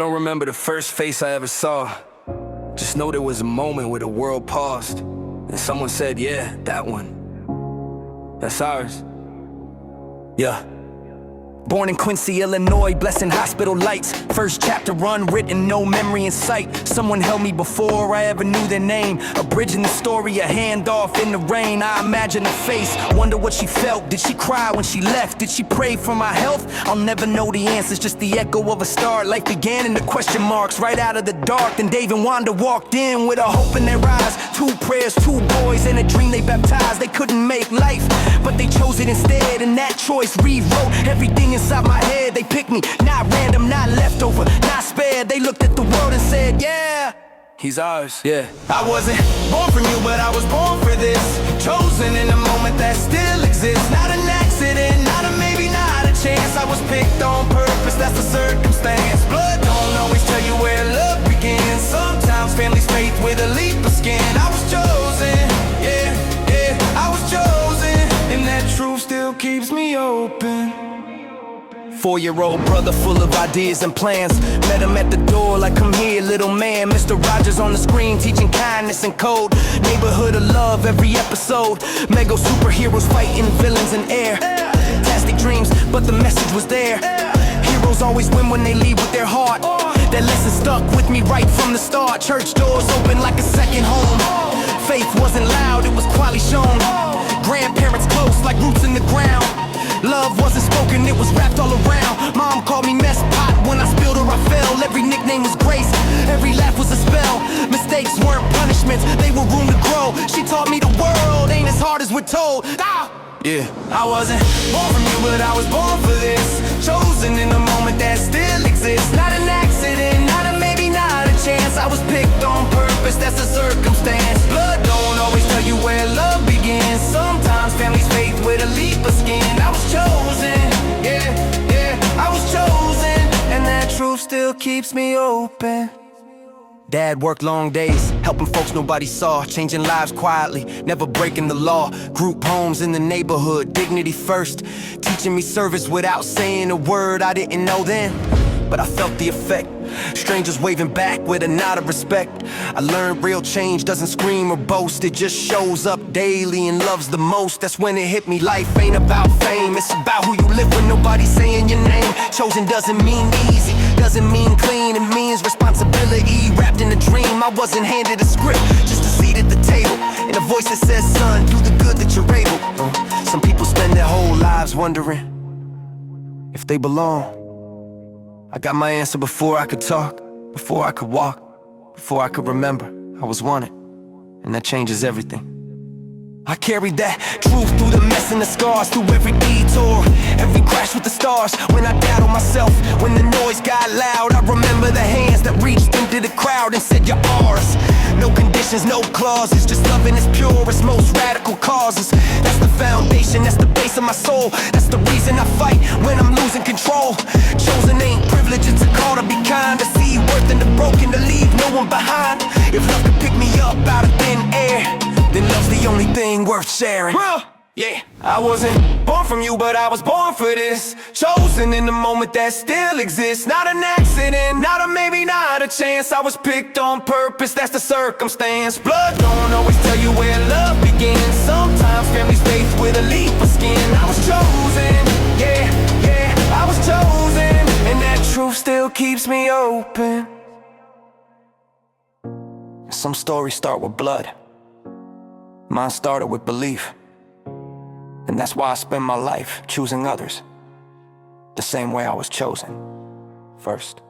don't remember the first face I ever saw. Just know there was a moment where the world paused, and someone said, yeah, that one. That's ours. Yeah. Born in Quincy, Illinois, blessed in hospital lights. First chapter unwritten, no memory in sight. Someone held me before I ever knew their name. A bridge in the story, a handoff in the rain. I imagine her face, wonder what she felt. Did she cry when she left? Did she pray for my health? I'll never know the answers, just the echo of a start. Life began in the question marks, right out of the dark. Then Dave and Wanda walked in with a hope in their eyes. 2 prayers, 2 boys, and a dream they baptized. They couldn't make life, but they chose it instead. And that choice rewrote everything inside my head. They picked me, not random, not leftover, not spared. They looked at the world and said, yeah, he's ours, yeah. I wasn't born from you, but I was born for this. Chosen in a moment that still exists. Not an accident, not a maybe, not a chance. I was picked on purpose, that's the circumstance. Blood don't always tell you where love begins. Sometimes family's faith with a leap of skin. I was chosen, yeah, yeah, I was chosen. And that truth still keeps me open. 4-year-old brother full of ideas and plans. Met him at the door like, come here, little man. Mr. Rogers on the screen teaching kindness and code. Neighborhood of love every episode. Mega superheroes fighting villains in air. Fantastic dreams, but the message was there. Heroes always win when they lead with their heart. That lesson stuck with me right from the start. Church doors open like a second home. Faith wasn't loud, it was quietly shown. Grandparents close like roots in the ground. Love wasn't spoken, it was wrapped all around. Mom called me mess pot, when I spilled or I fell. Every nickname was grace, every laugh was a spell. Mistakes weren't punishments, they were room to grow. She taught me the world ain't as hard as we're told. Yeah, I wasn't born from you, but I was born for this. Chosen in a moment that still exists. Not an accident, not a maybe, not a chance. I was picked on purpose, that's a circumstance. Blood don't always tell you where love begins. Sometimes family's faith with a leap of skin. I was chosen, yeah, yeah, I was chosen. And that truth still keeps me open. Dad worked long days, helping folks nobody saw. Changing lives quietly, never breaking the law. Group homes in the neighborhood, dignity first. Teaching me service without saying a word. I didn't know then, but I felt the effect. Strangers waving back with a nod of respect. I learned real change doesn't scream or boast. It just shows up daily and loves the most. That's when it hit me, life ain't about fame. It's about who you live when nobody's saying your name. Chosen doesn't mean easy, doesn't mean clean. It means responsibility wrapped in a dream. I wasn't handed a script, just a seat at the table. And a voice that says, son, do the good that you're able. Some people spend their whole lives wondering if they belong. I got my answer before I could talk, before I could walk, before I could remember I was wanted, and that changes everything. I carried that truth through the mess and the scars, through every detour, every crash with the stars. When I doubted myself, when the noise got loud, I remember the hands that reached into the crowd and said, you're ours. No conditions, no clauses, just loving its purest, most radical causes. That's the foundation, that's the base of my soul. That's the reason I fight when I'm losing control. Chosen ain't privilege, it's a call to be kind. To see worth in the broken, to leave no one behind. If love could pick me up out of thin air, then love's the only thing worth sharing. Yeah, I wasn't born from you, but I was born for this. Chosen in the moment that still exists. Not an accident, not a maybe, not a chance. I was picked on purpose, that's the circumstance. Blood don't always tell you where love begins. Sometimes family's faith with a leap of skin. I was chosen, yeah, yeah, I was chosen. And that truth still keeps me open. Some stories start with blood. Mine started with belief. And that's why I spend my life choosing others the same way I was chosen first.